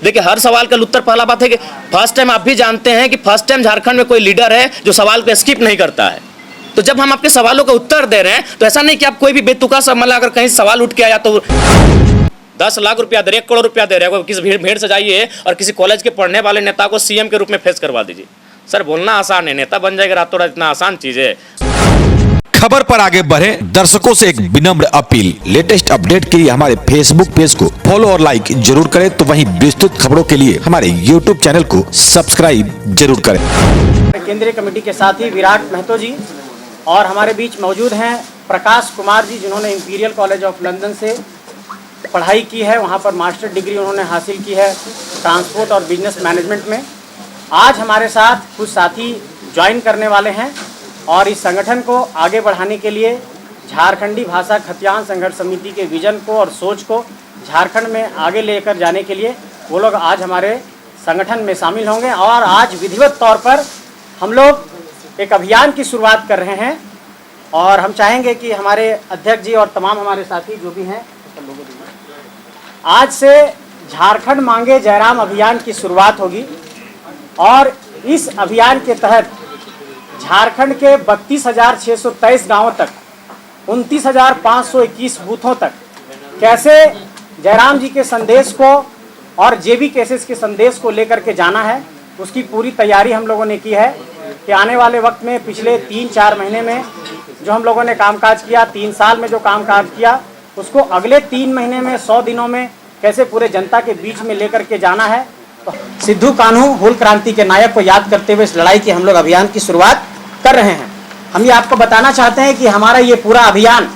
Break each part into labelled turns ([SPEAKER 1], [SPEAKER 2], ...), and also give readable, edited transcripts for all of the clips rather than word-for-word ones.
[SPEAKER 1] देखिए हर सवाल का उत्तर, पहला बात है कि फर्स्ट टाइम आप भी जानते हैं कि फर्स्ट टाइम झारखंड में कोई लीडर है जो सवाल को स्किप नहीं करता है। तो जब हम आपके सवालों का उत्तर दे रहे हैं तो ऐसा नहीं कि आप कोई भी बेतुका सा, मतलब अगर कहीं सवाल उठ के आया तो 10 लाख रुपया दे रहे, 1 करोड़ रुपया दे रहे, किसी भीड़ से जाइए और किसी कॉलेज के पढ़ने वाले नेता को सीएम के रूप में फेस करवा दीजिए। सर बोलना आसान है, नेता बन जाएगा रातों रात, इतना आसान चीज है।
[SPEAKER 2] खबर पर आगे बढ़े दर्शकों से एक विनम्र अपील, लेटेस्ट अपडेट के लिए हमारे फेसबुक पेज को फॉलो और लाइक जरूर करें, तो वहीं विस्तृत खबरों के लिए हमारे यूट्यूब चैनल को सब्सक्राइब जरूर करें।
[SPEAKER 3] केंद्रीय कमेटी के साथ ही विराट महतो जी और हमारे बीच मौजूद हैं प्रकाश कुमार जी, जिन्होंने इंपीरियल कॉलेज ऑफ लंदन से पढ़ाई की है, वहाँ पर मास्टर डिग्री उन्होंने हासिल की है ट्रांसपोर्ट और बिजनेस मैनेजमेंट में। आज हमारे साथ कुछ साथी ज्वाइन करने वाले हैं और इस संगठन को आगे बढ़ाने के लिए झारखंडी भाषा खतियान संघर्ष समिति के विजन को और सोच को झारखंड में आगे लेकर जाने के लिए वो लोग आज हमारे संगठन में शामिल होंगे। और आज विधिवत तौर पर हम लोग एक अभियान की शुरुआत कर रहे हैं और हम चाहेंगे कि हमारे अध्यक्ष जी और तमाम हमारे साथी जो भी हैं, आज से झारखंड मांगे जयराम अभियान की शुरुआत होगी और इस अभियान के तहत झारखंड के 32,623 गांवों तक 29,521 बूथों तक कैसे जयराम जी के संदेश को और जेबी केसेस के संदेश को लेकर के जाना है, उसकी पूरी तैयारी हम लोगों ने की है कि आने वाले वक्त में पिछले 3-4 महीने में जो हम लोगों ने कामकाज किया, 3 साल में जो कामकाज किया, उसको अगले 3 महीने में 100 दिनों में कैसे पूरे जनता के बीच में लेकर के जाना है। तो सिद्धू कान्हू हूल क्रांति के नायक को याद करते हुए इस लड़ाई की हम लोग अभियान की शुरुआत कर रहे हैं। हम ये आपको बताना चाहते हैं कि हमारा ये पूरा अभियान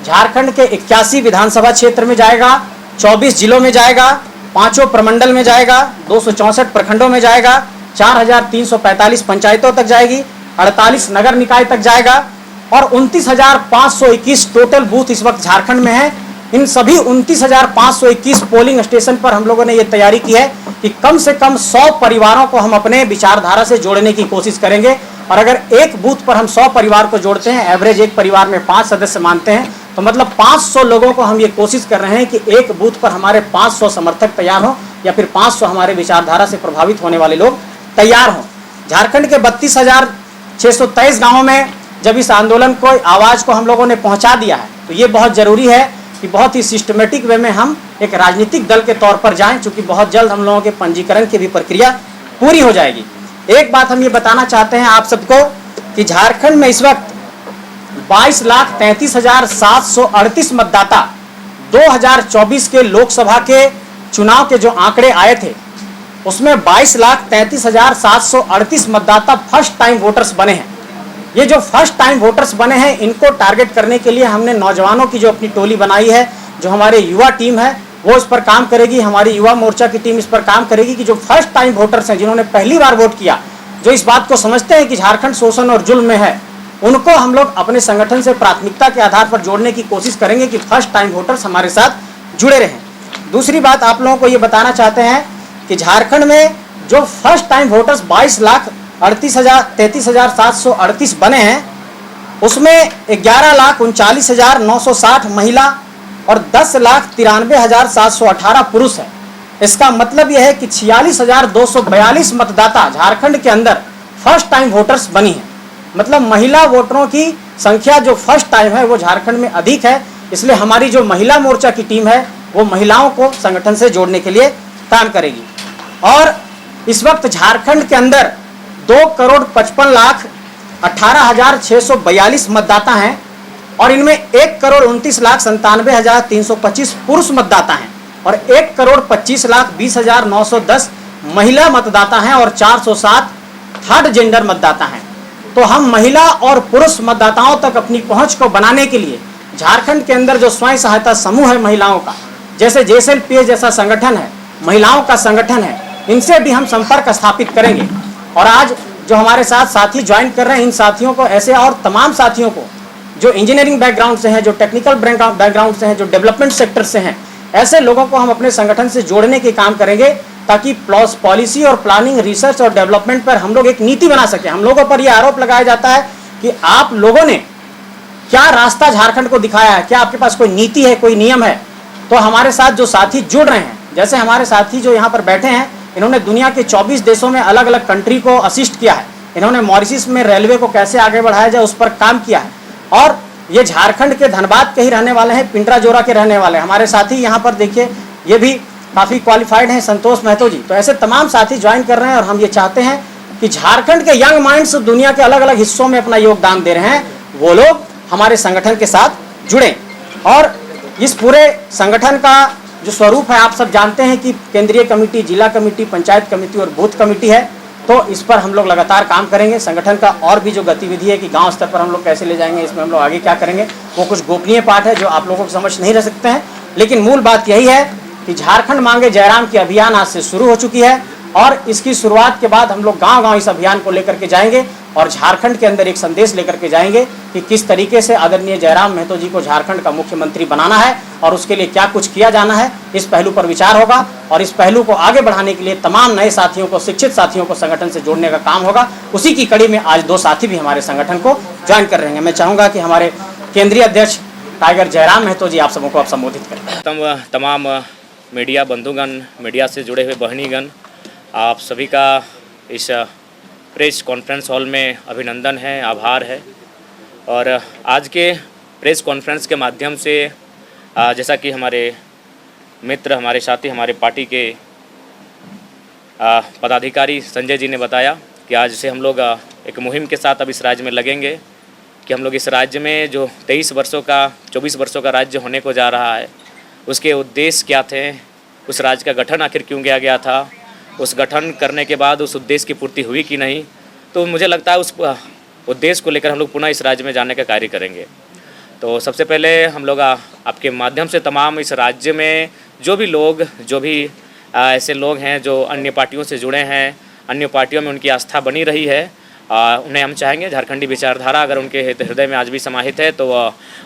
[SPEAKER 3] झारखंड के 81 विधानसभा क्षेत्र में जाएगा, 24 जिलों में जाएगा, 5 प्रमंडल में जाएगा, 264 प्रखंडों में जाएगा, 4,345 पंचायतों तक जाएगी, 48 नगर निकाय तक जाएगा और 29,521 टोटल बूथ इस वक्त झारखंड में है। इन सभी 29,521 पोलिंग स्टेशन पर हम लोगों ने ये तैयारी की है कि कम से कम 100 परिवारों को हम अपने विचारधारा से जोड़ने की कोशिश करेंगे। और अगर एक बूथ पर हम 100 परिवार को जोड़ते हैं, एवरेज एक परिवार में 5 सदस्य मानते हैं, तो मतलब 500 लोगों को हम ये कोशिश कर रहे हैं कि एक बूथ पर हमारे 500 समर्थक तैयार हों या फिर 500 हमारे विचारधारा से प्रभावित होने वाले लोग तैयार हों। झारखंड के 32,623 गाँवों में जब इस आंदोलन को, आवाज़ को हम लोगों ने पहुँचा दिया है, तो ये बहुत ज़रूरी है कि बहुत ही सिस्टमेटिक वे में हम एक राजनीतिक दल के तौर पर जाएं, क्योंकि बहुत जल्द हम लोगों के पंजीकरण की भी प्रक्रिया पूरी हो जाएगी। एक बात हम ये बताना चाहते हैं आप सबको कि झारखंड में इस वक्त 22,33,738 मतदाता 2024 के लोकसभा के चुनाव के जो आंकड़े आए थे उसमें 22,33,738 मतदाता फर्स्ट टाइम वोटर्स बने हैं। ये जो फर्स्ट टाइम वोटर्स बने हैं, इनको टारगेट करने के लिए हमने नौजवानों की जो अपनी टोली बनाई है, जो हमारे युवा टीम है वो इस पर काम करेगी, हमारी युवा मोर्चा की टीम इस पर काम करेगी कि जो फर्स्ट टाइम वोटर्स हैं, जिन्होंने पहली बार वोट किया, जो इस बात को समझते हैं कि झारखंड शोषण और जुल्म में है, उनको हम लोग अपने संगठन से प्राथमिकता के आधार पर जोड़ने की कोशिश करेंगे कि फर्स्ट टाइम वोटर्स हमारे साथ जुड़े रहें। दूसरी बात आप लोगों को ये बताना चाहते हैं कि झारखंड में जो फर्स्ट टाइम वोटर्स 22,33,738 बने हैं, उसमें 11,39,960 महिला और 10,93,718 पुरुष है। इसका मतलब यह है कि 46,242 मतदाता झारखंड के अंदर फर्स्ट टाइम वोटर्स बनी है। मतलब महिला वोटरों की संख्या जो फर्स्ट टाइम है वो झारखंड में अधिक है। इसलिए हमारी जो महिला मोर्चा की टीम है वो महिलाओं को संगठन से जोड़ने के लिए काम करेगी। और इस वक्त झारखंड के अंदर 2,55,18,642 मतदाता हैं और इनमें 1,29,97,325 पुरुष मतदाता हैं और 1,25,20,910 महिला मतदाता हैं और 407 थर्ड जेंडर मतदाता हैं। तो हम महिला और पुरुष मतदाताओं तक अपनी पहुंच को बनाने के लिए झारखंड के अंदर जो स्वयं सहायता समूह है महिलाओं का, जैसे JSLPS जैसा संगठन है, महिलाओं का संगठन है, इनसे भी हम संपर्क स्थापित करेंगे। और आज जो हमारे साथ साथी ज्वाइन कर रहे हैं, इन साथियों को, ऐसे और तमाम साथियों को जो इंजीनियरिंग बैकग्राउंड से हैं, जो टेक्निकल बैकग्राउंड से हैं, जो डेवलपमेंट सेक्टर से हैं, ऐसे लोगों को हम अपने संगठन से जोड़ने के काम करेंगे ताकि पॉलिसी और प्लानिंग, रिसर्च और डेवलपमेंट पर हम लोग एक नीति बना सकें। हम लोगों पर यह आरोप लगाया जाता है कि आप लोगों ने क्या रास्ता झारखंड को दिखाया है, क्या आपके पास कोई नीति है, कोई नियम है। तो हमारे साथ जो साथी जुड़ रहे हैं जैसे हमारे साथी जो यहाँ पर बैठे हैं, इन्होंने दुनिया के 24 देशों में अलग अलग कंट्री को असिस्ट किया है। इन्होंने मॉरिशस में रेलवे को कैसे आगे बढ़ाया जाए उस पर काम किया है। और ये झारखंड के धनबाद के ही रहने वाले हैं, पिंडरा जोरा के रहने वाले हैं। हमारे साथी यहाँ पर देखिए, ये भी काफ़ी क्वालिफाइड हैं, संतोष महतो जी। तो ऐसे तमाम साथी ज्वाइन कर रहे हैं और हम ये चाहते हैं कि झारखंड के यंग माइंड्स दुनिया के अलग अलग हिस्सों में अपना योगदान दे रहे हैं, वो लोग हमारे संगठन के साथ जुड़ें। और इस पूरे संगठन का जो स्वरूप है आप सब जानते हैं कि केंद्रीय कमेटी, जिला कमेटी, पंचायत कमेटी और बूथ कमेटी है। तो इस पर हम लोग लगातार काम करेंगे। संगठन का और भी जो गतिविधि है कि गांव स्तर पर हम लोग कैसे ले जाएंगे, इसमें हम लोग आगे क्या करेंगे, वो कुछ गोपनीय पाठ है जो आप लोगों को समझ नहीं रह सकते हैं। लेकिन मूल बात यही है कि झारखंड मांगे जयराम की अभियान आज से शुरू हो चुकी है और इसकी शुरुआत के बाद हम लोग गांव-गांव इस अभियान को लेकर के जाएंगे और झारखंड के अंदर एक संदेश लेकर के जाएंगे कि किस तरीके से आदरणीय जयराम महतो जी को झारखंड का मुख्यमंत्री बनाना है और उसके लिए क्या कुछ किया जाना है। इस पहलू पर विचार होगा और इस पहलू को आगे बढ़ाने के लिए तमाम नए साथियों को, शिक्षित साथियों को संगठन से जोड़ने का काम होगा। उसी की कड़ी में आज 2 साथी भी हमारे संगठन को ज्वाइन कर रहे हैं। मैं चाहूँगा कि हमारे केंद्रीय अध्यक्ष टाइगर जयराम महतो जी आप सबको आप संबोधित करें।
[SPEAKER 1] तमाम मीडिया बंधुगण, मीडिया से जुड़े हुए बहनीगण, आप सभी का इस प्रेस कॉन्फ्रेंस हॉल में अभिनंदन है, आभार है। और आज के प्रेस कॉन्फ्रेंस के माध्यम से जैसा कि हमारे मित्र, हमारे साथी, हमारे पार्टी के पदाधिकारी संजय जी ने बताया कि आज से हम लोग एक मुहिम के साथ अब इस राज्य में लगेंगे कि हम लोग इस राज्य में जो 24 वर्षों का राज्य होने को जा रहा है, उसके उद्देश्य क्या थे, उस राज्य का गठन आखिर क्यों किया गया था, उस गठन करने के बाद उस उद्देश्य की पूर्ति हुई कि नहीं। तो मुझे लगता है उस उद्देश्य को लेकर हम लोग पुनः इस राज्य में जाने का कार्य करेंगे। तो सबसे पहले हम लोग आपके माध्यम से तमाम इस राज्य में जो भी ऐसे लोग हैं जो अन्य पार्टियों से जुड़े हैं, अन्य पार्टियों में उनकी आस्था बनी रही है, उन्हें हम चाहेंगे झारखंडी विचारधारा अगर उनके हृदय में आज भी समाहित है तो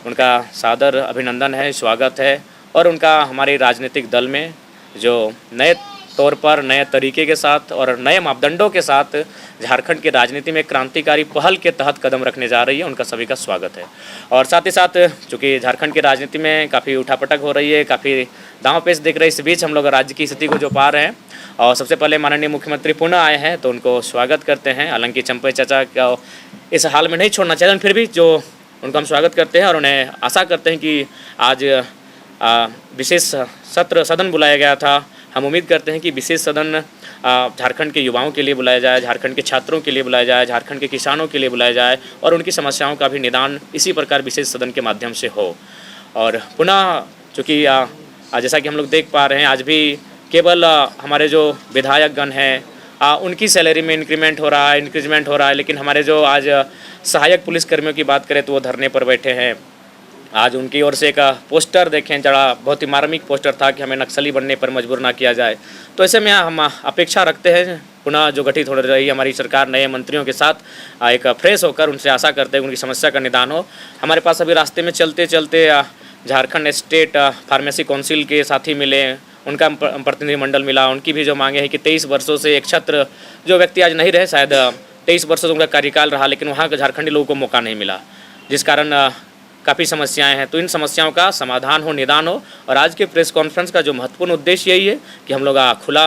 [SPEAKER 1] उनका सादर अभिनंदन है, स्वागत है। और उनका हमारे राजनीतिक दल में जो नए तौर पर, नए तरीके के साथ और नए मापदंडों के साथ झारखंड की राजनीति में क्रांतिकारी पहल के तहत कदम रखने जा रही है, उनका सभी का स्वागत है। और साथ ही साथ चूँकि झारखंड की राजनीति में काफ़ी उठापटक हो रही है, काफ़ी दांव पेच दिख रही है, इस बीच हम लोग राज्य की स्थिति को जो पा रहे हैं और सबसे पहले माननीय मुख्यमंत्री पुनः आए हैं तो उनको स्वागत करते हैं। हालांकि चंपई चाचा का इस हाल में नहीं छोड़ना चाहिए, फिर भी जो उनको हम स्वागत करते हैं और उन्हें आशा करते हैं कि आज विशेष सदन बुलाया गया था। हम उम्मीद करते हैं कि विशेष सदन झारखंड के युवाओं के लिए बुलाया जाए, झारखंड के छात्रों के लिए बुलाया जाए, झारखंड के किसानों के लिए बुलाया जाए और उनकी समस्याओं का भी निदान इसी प्रकार विशेष सदन के माध्यम से हो। और पुनः चूँकि जैसा कि हम लोग देख पा रहे हैं आज भी केवल हमारे जो विधायकगण हैं उनकी सैलरी में इंक्रीमेंट हो रहा है, लेकिन हमारे जो आज सहायक पुलिसकर्मियों की बात करें तो वो धरने पर बैठे हैं। आज उनकी ओर से एक पोस्टर देखें, जरा बहुत ही मार्मिक पोस्टर था कि हमें नक्सली बनने पर मजबूर ना किया जाए। तो ऐसे में हम अपेक्षा रखते हैं पुनः जो गठित हो रही हमारी सरकार नए मंत्रियों के साथ एक फ्रेश होकर उनसे आशा करते हैं उनकी समस्या का निदान हो। हमारे पास अभी रास्ते में चलते चलते झारखंड स्टेट फार्मेसी काउंसिल के साथी मिले, उनका प्रतिनिधिमंडल मिला। उनकी भी जो मांगे हैं कि 23 वर्षों से एक छत्र जो व्यक्ति आज नहीं रहे, शायद 23 वर्षों से उनका कार्यकाल रहा, लेकिन वहाँ के झारखंडी लोगों को मौका नहीं मिला, जिस कारण काफ़ी समस्याएं हैं। तो इन समस्याओं का समाधान हो, निदान हो। और आज के प्रेस कॉन्फ्रेंस का जो महत्वपूर्ण उद्देश्य यही है कि हम लोग खुला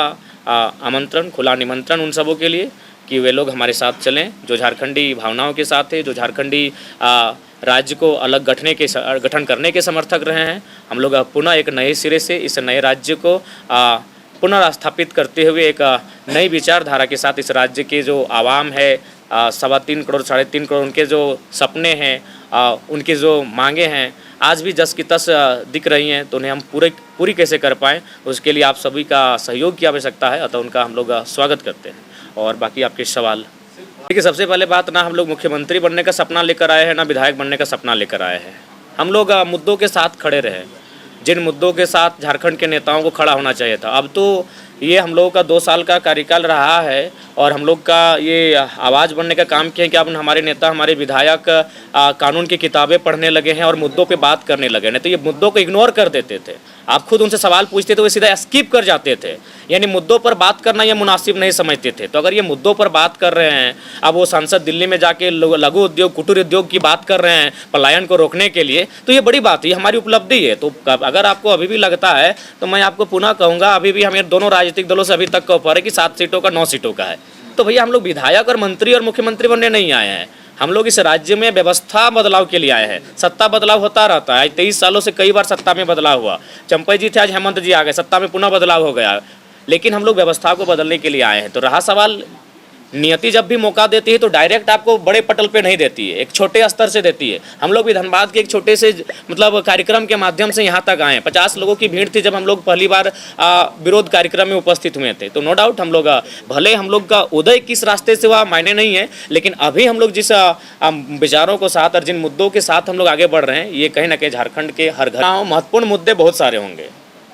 [SPEAKER 1] आमंत्रण, खुला निमंत्रण उन सबों के लिए कि वे लोग हमारे साथ चलें जो झारखंडी भावनाओं के साथ है, जो झारखंडी राज्य को अलग गठन करने के समर्थक रहे हैं। हम लोग पुनः एक नए सिरे से इस नए राज्य को पुनर्स्थापित करते हुए एक नई विचारधारा के साथ इस राज्य के जो आवाम है 3.25 करोड़ 3.5 करोड़ उनके जो सपने हैं, उनकी जो मांगे हैं आज भी जस की तस दिख रही हैं, तो उन्हें हम पूरी कैसे कर पाएँ, उसके लिए आप सभी का सहयोग की आवश्यकता है। अतः उनका हम लोग स्वागत करते हैं। और बाकी आपके सवाल। देखिए, सबसे पहले बात, ना हम लोग मुख्यमंत्री बनने का सपना लेकर आए हैं, ना विधायक बनने का सपना लेकर आए हैं। हम लोग मुद्दों के साथ खड़े रहे, जिन मुद्दों के साथ झारखंड के नेताओं को खड़ा होना चाहिए था। अब तो ये हम लोगों का 2 साल का कार्यकाल रहा है और हम लोग का ये आवाज़ बनने का काम किया है कि अब हमारे नेता, हमारे विधायक कानून की किताबें पढ़ने लगे हैं और मुद्दों पे बात करने लगे। नहीं तो ये मुद्दों को इग्नोर कर देते थे। आप खुद उनसे सवाल पूछते तो वो सीधा स्किप कर जाते थे, यानी मुद्दों पर बात करना ये मुनासिब नहीं समझते थे। तो अगर ये मुद्दों पर बात कर रहे हैं, अब वो सांसद दिल्ली में जाके लघु उद्योग, कुटीर उद्योग की बात कर रहे हैं पलायन को रोकने के लिए, तो ये बड़ी बात है, हमारी उपलब्धि है। तो अगर आपको अभी भी लगता है तो मैं आपको पुनः कहूँगा, अभी भी हमें दोनों राजनीतिक दलों से अभी तक का ऑफर है कि 7 सीटों का 9 सीटों का है। तो भैया हम लोग विधायक और मंत्री और मुख्यमंत्री बनने नहीं आए हैं, हम लोग इस राज्य में व्यवस्था बदलाव के लिए आए हैं। सत्ता बदलाव होता रहता है, आज 23 सालों से कई बार सत्ता में बदलाव हुआ। चंपई जी थे, आज हेमंत जी आ गए, सत्ता में पुनः बदलाव हो गया, लेकिन हम लोग व्यवस्था को बदलने के लिए आए हैं। तो रहा सवाल, नियति जब भी मौका देती है तो डायरेक्ट आपको बड़े पटल पे नहीं देती है, एक छोटे स्तर से देती है। हम लोग भी धनबाद के एक छोटे से मतलब कार्यक्रम के माध्यम से यहाँ तक आए हैं। 50 लोगों की भीड़ थी जब हम लोग पहली बार विरोध कार्यक्रम में उपस्थित हुए थे। तो नो डाउट हम लोग भले हम लोग का उदय किस रास्ते से हुआ मायने नहीं है, लेकिन अभी हम लोग जिस विचारों को साथ और जिन मुद्दों के साथ हम लोग आगे बढ़ रहे हैं, ये कहीं ना कहीं झारखंड के हर घर महत्वपूर्ण मुद्दे बहुत सारे होंगे,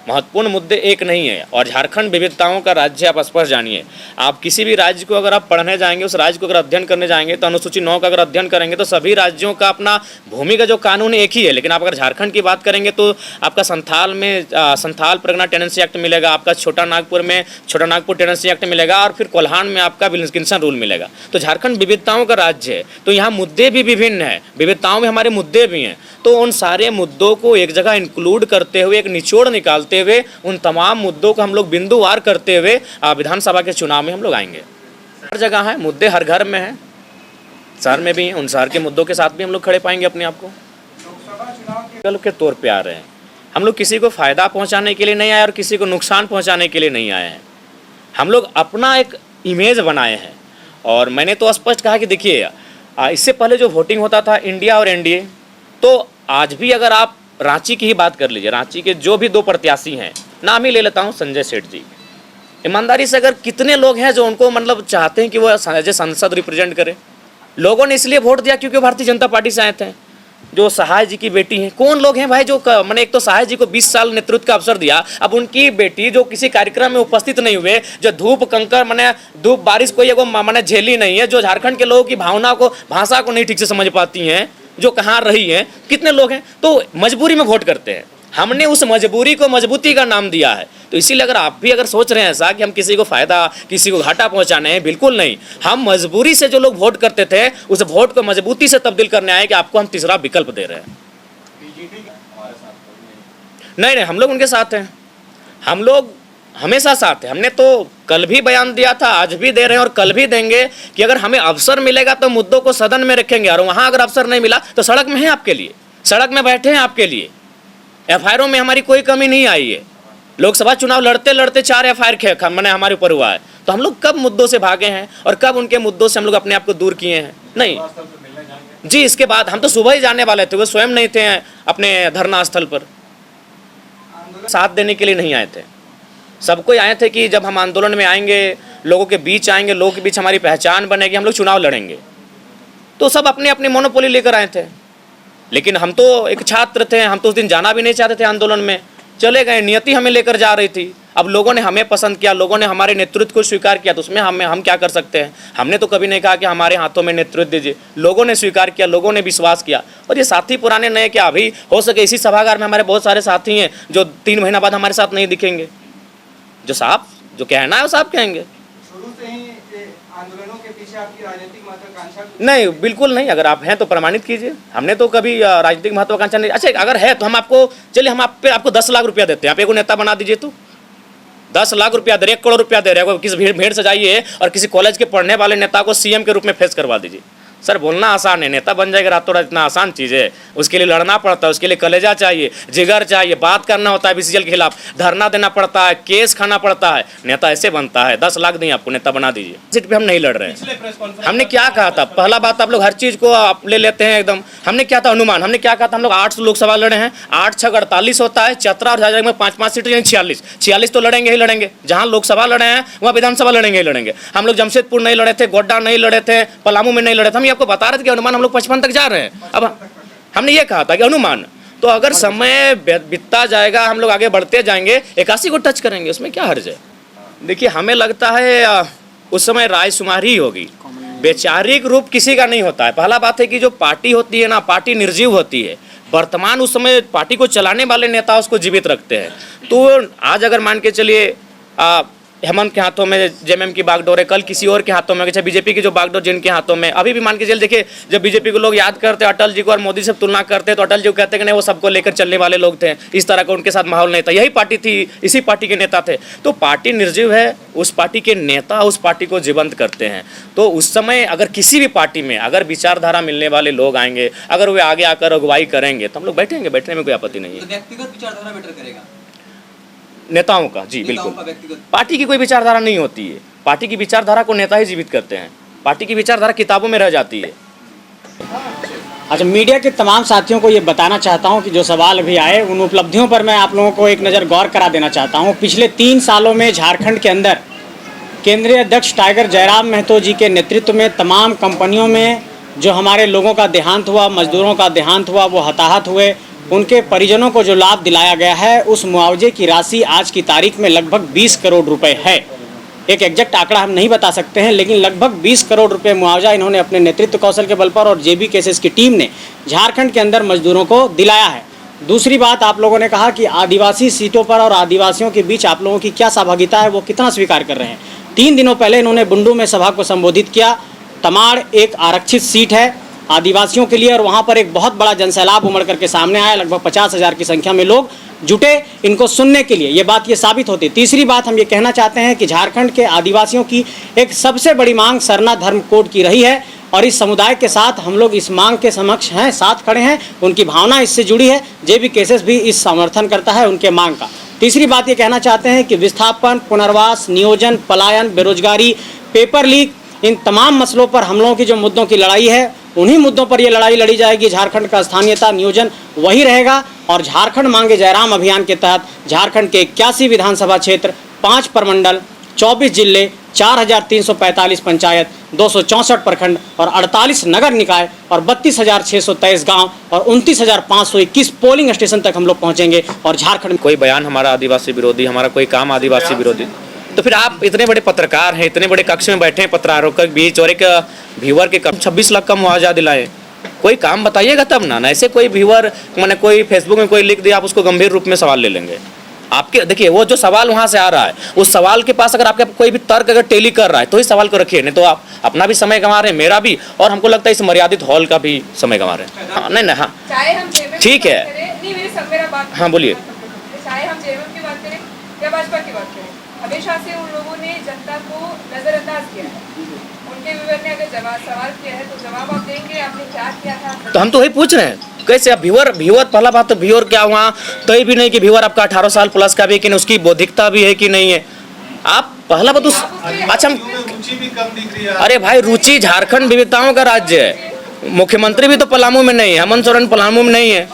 [SPEAKER 1] महत्वपूर्ण मुद्दे एक नहीं है। और झारखंड विविधताओं का राज्य, आप स्पष्ट जानिए। आप किसी भी राज्य को अगर आप पढ़ने जाएंगे, उस राज्य को अगर अध्ययन करने जाएंगे, तो अनुसूची 9 का अगर अध्ययन करेंगे तो सभी राज्यों का अपना भूमि का जो कानून एक ही है। लेकिन आप अगर झारखंड की बात करेंगे तो आपका संथाल में संथाल परगना टेनेंसी एक्ट मिलेगा, आपका छोटा नागपुर में छोटा नागपुर टेनेंसी एक्ट मिलेगा, और फिर कोल्हान में आपका विल्किंसन रूल मिलेगा। तो झारखंड विविधताओं का राज्य है, तो यहाँ मुद्दे भी विभिन्न हैं, विविधताओं में हमारे मुद्दे भी हैं। तो उन सारे मुद्दों को एक जगह इंक्लूड करते हुए, एक निचोड़ निकालते हुए, उन तमाम मुद्दों को हम लोग बिंदुवार करते हुए विधानसभा के चुनाव में हम लोग आएंगे। हर जगह है मुद्दे, हर घर में हैं, शहर में भी हैं, उन शहर के मुद्दों के साथ भी हम लोग खड़े पाएंगे अपने आप को। लोकसभा के तौर पे आ रहे हैं, हम लोग किसी को फ़ायदा पहुंचाने के लिए नहीं आए और किसी को नुकसान पहुंचाने के लिए नहीं आए हैं। हम लोग अपना एक इमेज बनाए हैं। और मैंने तो स्पष्ट कहा कि देखिए, इससे पहले जो वोटिंग होता था इंडिया और एनडीए, तो आज भी अगर आप रांची की ही बात कर लीजिए, रांची के जो भी 2 प्रत्याशी हैं, नाम ही ले लेता हूं, संजय सेठ जी, ईमानदारी से अगर कितने लोग हैं जो उनको मतलब चाहते हैं कि वो एज ए सांसद रिप्रेजेंट करे। लोगों ने इसलिए वोट दिया क्योंकि भारतीय जनता पार्टी से आए थे। जो सहाय जी की बेटी हैं, कौन लोग हैं भाई जो मैंने, एक तो सहाय जी को 20 साल नेतृत्व का अवसर दिया, अब उनकी बेटी जो किसी कार्यक्रम में उपस्थित नहीं हुए, जो धूप कंकर मैंने धूप बारिश कोई एगो मैंने झेली नहीं है, जो झारखंड के लोगों की भावना को, भाषा को नहीं ठीक से समझ पाती हैं, जो कहाँ रही हैं, कितने लोग हैं, तो मजबूरी में वोट करते हैं। हमने उस मजबूरी को मजबूती का नाम दिया है। तो इसीलिए अगर आप भी अगर सोच रहे हैं ऐसा कि हम किसी को फ़ायदा, किसी को घाटा पहुंचाने हैं, बिल्कुल नहीं। हम मजबूरी से जो लोग वोट करते थे, उस वोट को मजबूती से तब्दील करने आए कि आपको हम तीसरा विकल्प दे रहे हैं। नहीं, हम लोग उनके साथ हैं, हम लोग हमेशा साथ हैं। हमने तो कल भी बयान दिया था, आज भी दे रहे हैं और कल भी देंगे कि अगर हमें अवसर मिलेगा तो मुद्दों को सदन में रखेंगे, और वहाँ अगर अवसर नहीं मिला तो सड़क में है आपके लिए, सड़क में बैठे हैं आपके लिए। एफआईआरों में हमारी कोई कमी नहीं आई है। लोकसभा चुनाव लड़ते लड़ते 4 एफआईआर मैंने हमारे ऊपर हुआ है। तो हम लोग कब मुद्दों से भागे हैं और कब उनके मुद्दों से हम लोग अपने आप को दूर किए हैं? नहीं जी, इसके बाद हम तो सुबह ही जाने वाले थे, वो स्वयं नहीं थे अपने धरना स्थल पर। साथ देने के लिए नहीं आए थे, सबको आए थे कि जब हम आंदोलन में आएंगे, लोगों के बीच आएंगे, लोगों के बीच हमारी पहचान बनेगी, हम लोग चुनाव लड़ेंगे। तो सब अपने अपने मोनोपोली लेकर आए थे। लेकिन हम तो एक छात्र थे, हम तो उस दिन जाना भी नहीं चाहते थे आंदोलन में, चले गए। नियति हमें लेकर जा रही थी। अब लोगों ने हमें पसंद किया, लोगों ने हमारे नेतृत्व को स्वीकार किया, तो उसमें हम क्या कर सकते हैं? हमने तो कभी नहीं कहा कि हमारे हाथों में नेतृत्व दीजिए। लोगों ने स्वीकार किया, लोगों ने विश्वास किया। और ये साथी पुराने नए क्या, अभी हो सके इसी सभागार में हमारे बहुत सारे साथी हैं जो 3 महीना बाद हमारे साथ नहीं दिखेंगे। जो साफ जो कहना है वो साफ कहेंगे।
[SPEAKER 4] शुरू से ही आंदोलनों के पीछे आपकी राजनीतिक महत्वाकांक्षा?
[SPEAKER 1] नहीं, बिल्कुल नहीं। अगर आप हैं तो प्रमाणित कीजिए। हमने तो कभी राजनीतिक महत्वाकांक्षा नहीं। अच्छा, अगर है तो हम आपको, चलिए हम आपको 10 लाख रुपया देते हैं, आप एक नेता बना दीजिए। तो 10 लाख रुपया दे रहे, 1 करोड़ रुपया दे रहे हैं, किसी भीड़ से जाइए और किसी कॉलेज के पढ़ने वाले नेता को सीएम के रूप में फेस करवा दीजिए। सर बोलना आसान है, नेता बन जाएगा रातों रात, इतना आसान चीज़ है? उसके लिए लड़ना पड़ता है, उसके लिए कलेजा चाहिए, जिगर चाहिए, बात करना होता है बीसीएल के खिलाफ, धरना देना पड़ता है, केस खाना पड़ता है। नेता ऐसे बनता है? 10 लाख दें आपको, नेता बना दीजिए। सीट पे हम नहीं लड़ रहे हैं। हमने क्या कहा था? पहला बात, आप लोग हर चीज़ को आप ले लेते हैं एकदम। हमने क्या था अनुमान, हमने क्या कहा था? हम लोग 8 लोकसभा लड़े हैं, 8 6 48 होता है, 17 और झारखंड में 5-5 सीट, यानी 46 तो लड़ेंगे ही लड़ेंगे। जहाँ लोकसभा लड़े हैं वहाँ विधानसभा लड़ेंगे ही लड़ेंगे। हम लोग जमशेदपुर नहीं लड़े थे, गोड्डा नहीं लड़े थे, पलामू में नहीं लड़े थे। हम ये आपको बता रहे थे कि अनुमान हम लोग 55 तक जा रहे हैं। अब हमने ये कहा था कि अनुमान, तो अगर समय बीतता जाएगा, हम लोग आगे बढ़ते जाएंगे, 81 को टच करेंगे, उसमें क्या हर्ज है? देखिए हमें लगता है उस समय राजकुमारी ही होगी, वैचारिक रूप किसी का नहीं होता है। पहला बात है कि जो पार्टी होती है ना, पार्टी निर्जीव होती है। वर्तमान उस समय पार्टी को चलाने वाले नेता उसको जीवित रखते हैं। तो आज अगर मान के चलिए हेमंत के हाथों में जेएमएम की बागडोर है, कल किसी और के हाथों में, बीजेपी की जो बागडोर जिनके हाथों में, अभी भी मान के चलिए देखिए जब बीजेपी को लोग याद करते हैं अटल जी को और मोदी से तुलना करते हैं तो अटल जी को कहते हैं कि नहीं वो सबको लेकर चलने वाले लोग थे, इस तरह का उनके साथ माहौल नहीं था। यही पार्टी थी, इसी पार्टी के नेता थे। तो पार्टी निर्जीव है, उस पार्टी के नेता उस पार्टी को जीवंत करते हैं। तो उस समय अगर किसी भी पार्टी में अगर विचारधारा मिलने वाले लोग आएंगे, अगर वे आगे आकर अगुवाई करेंगे तो हम लोग बैठेंगे, बैठने में कोई आपत्ति नहीं है।
[SPEAKER 5] व्यक्तिगत विचारधारा बेटर करेगा
[SPEAKER 1] नेताओं का, जी बिल्कुल।
[SPEAKER 5] व्यक्तिगत
[SPEAKER 1] पार्टी की कोई विचारधारा नहीं होती है, पार्टी की विचारधारा को नेता ही जीवित करते हैं। पार्टी की विचारधारा किताबों में रह जाती है।
[SPEAKER 3] अच्छा, मीडिया के तमाम साथियों को ये बताना चाहता हूँ कि जो सवाल अभी आए उन उपलब्धियों पर मैं आप लोगों को एक नज़र गौर करा देना चाहता हूँ। पिछले 3 सालों में झारखंड के अंदर केंद्रीय अध्यक्ष टाइगर जयराम महतो जी के नेतृत्व में तमाम कंपनियों में जो हमारे लोगों का देहांत हुआ, मजदूरों का देहांत हुआ, वो हताहत हुए, उनके परिजनों को जो लाभ दिलाया गया है उस मुआवजे की राशि आज की तारीख में लगभग 20 करोड़ रुपए है। एक एग्जैक्ट आंकड़ा हम नहीं बता सकते हैं, लेकिन लगभग 20 करोड़ रुपए मुआवजा इन्होंने अपने नेतृत्व कौशल के बल पर और जेबी केसेस की टीम ने झारखंड के अंदर मजदूरों को दिलाया है। दूसरी बात, आप लोगों ने कहा कि आदिवासी सीटों पर और आदिवासियों के बीच आप लोगों की क्या सहभागिता है, वो कितना स्वीकार कर रहे हैं। 3 दिनों पहले इन्होंने बुंडू में सभा को संबोधित किया। तमाड़ एक आरक्षित सीट है आदिवासियों के लिए और वहाँ पर एक बहुत बड़ा जनसैलाब उमड़ करके सामने आया। लगभग 50,000 की संख्या में लोग जुटे इनको सुनने के लिए। ये बात ये साबित होती है। तीसरी बात हम ये कहना चाहते हैं कि झारखंड के आदिवासियों की एक सबसे बड़ी मांग सरना धर्म कोड की रही है और इस समुदाय के साथ हम लोग इस मांग के समक्ष हैं, साथ खड़े हैं। उनकी भावना इससे जुड़ी है। जेबी केसेस भी इस समर्थन करता है उनके मांग का। तीसरी बात ये कहना चाहते हैं कि विस्थापन, पुनर्वास, नियोजन, पलायन, बेरोजगारी, पेपर लीक, इन तमाम मसलों पर हम लोगों की जो मुद्दों की लड़ाई है उन्हीं मुद्दों पर ये लड़ाई लड़ी जाएगी। झारखंड का स्थानीयता नियोजन वही रहेगा और झारखंड मांगे जयराम अभियान के तहत झारखंड के 81 विधानसभा क्षेत्र, 5 प्रमंडल, 24 जिले, 4,345 पंचायत, 264 प्रखंड और 48 नगर निकाय और 32,623 गांव और 29,521 पोलिंग स्टेशन तक हम लोग पहुंचेंगे। और झारखंड
[SPEAKER 1] कोई बयान हमारा आदिवासी विरोधी, हमारा कोई काम आदिवासी विरोधी, तो फिर आप इतने बड़े पत्रकार हैं, इतने बड़े कक्ष में बैठे हैं पत्रकारों के बीच और एक व्यूअर के कम 26 लाख का मुआवजा दिलाए, कोई काम बताइएगा तब ना। ऐसे कोई व्यूअर मैंने कोई फेसबुक में कोई लिख दिया आप उसको गंभीर रूप में सवाल ले लेंगे। आपके देखिए वो जो सवाल वहाँ से आ रहा है उस सवाल के पास अगर आपके कोई भी तर्क अगर टेली कर रहा है तो इस सवाल को रखिए, नहीं तो आप अपना भी समय गंवा रहे हैं, मेरा भी, और हमको लगता है इस मर्यादित हॉल का भी समय गंवा रहे हैं। हाँ नहीं, हाँ ठीक है, हाँ बोलिए।
[SPEAKER 6] चाहे हम जेएमएम की बात करें या भाजपा की बात करें, हमेशा से उन लोगों ने जनता को नजरअंदाज किया है। उनके विवर ने अगर सवाल किया है तो जवाब आप देंगे आपने क्या किया था।
[SPEAKER 1] तो हम तो वही पूछ रहे हैं कैसे अब व्यूअर पहला बात तो व्यूअर क्या हुआ तो ये भी नहीं कि व्यूअर आपका 18 साल प्लस का भी है कि नहीं, उसकी बौद्धिकता भी है कि नहीं है। आप पहला बात उस अच्छा
[SPEAKER 4] रुचि भी कम दिख रही है।
[SPEAKER 1] अरे भाई रुचि, झारखंड विविधताओं का राज्य है। मुख्यमंत्री भी तो पलामू में नहीं है, हेमंत सोरेन पलामू में नहीं है,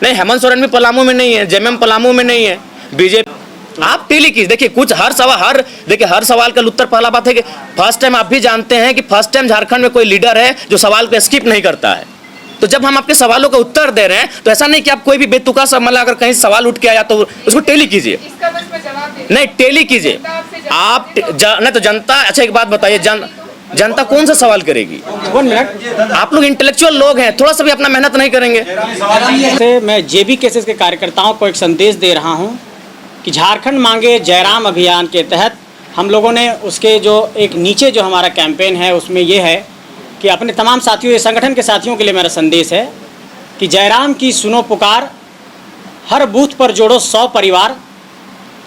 [SPEAKER 1] नहीं हेमंत सोरेन भी पलामू में नहीं है, जेएमएम पलामू में नहीं है, बीजेपी। आप टेली की देखिए कुछ हर सवाल का उत्तर, पहला बात है कि फर्स्ट टाइम आप भी जानते हैं कि फर्स्ट टाइम झारखंड में कोई लीडर है जो सवाल को स्किप नहीं करता है। तो जब हम आपके सवालों का उत्तर दे रहे हैं तो ऐसा नहीं कि आप कोई भी बेतुका सा मतलब अगर कहीं सवाल उठ के आया तो उसको टेली कीजिए, नहीं टेली कीजिए आप नहीं तो जनता। अच्छा एक बात बताइए, जनता कौन सा सवाल करेगी?
[SPEAKER 3] 1 मिनट,
[SPEAKER 1] आप लोग इंटेलेक्चुअल लोग हैं, थोड़ा सा भी अपना मेहनत नहीं करेंगे।
[SPEAKER 3] मैं जेबी केसेस के कार्यकर्ताओं को एक संदेश दे रहा हूं कि झारखंड मांगे जयराम अभियान के तहत हम लोगों ने उसके जो एक नीचे जो हमारा कैंपेन है उसमें ये है कि अपने तमाम साथियों, ये संगठन के साथियों के लिए मेरा संदेश है कि जयराम की सुनो पुकार, हर बूथ पर जोड़ो 100 परिवार।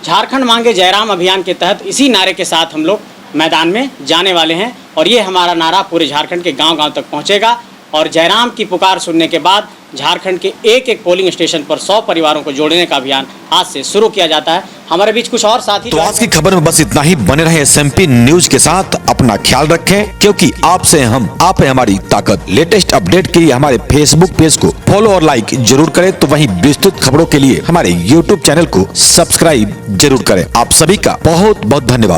[SPEAKER 3] झारखंड मांगे जयराम अभियान के तहत इसी नारे के साथ हम लोग मैदान में जाने वाले हैं और ये हमारा नारा पूरे झारखंड के गांव-गांव तक पहुंचेगा। और जयराम की पुकार सुनने के बाद झारखंड के एक पोलिंग स्टेशन पर 100 परिवारों को जोड़ने का अभियान आज से शुरू किया जाता है। हमारे बीच कुछ और साथी।
[SPEAKER 2] तो आज की खबर में बस इतना ही। बने रहे SMP न्यूज के साथ, अपना ख्याल रखें क्योंकि आपसे आप है हमारी ताकत। लेटेस्ट अपडेट के लिए हमारे फेसबुक पेज को फॉलो और लाइक जरूर करें, तो वहीं विस्तृत खबरों के लिए हमारे YouTube चैनल को सब्सक्राइब जरूर करें। आप सभी का बहुत बहुत धन्यवाद।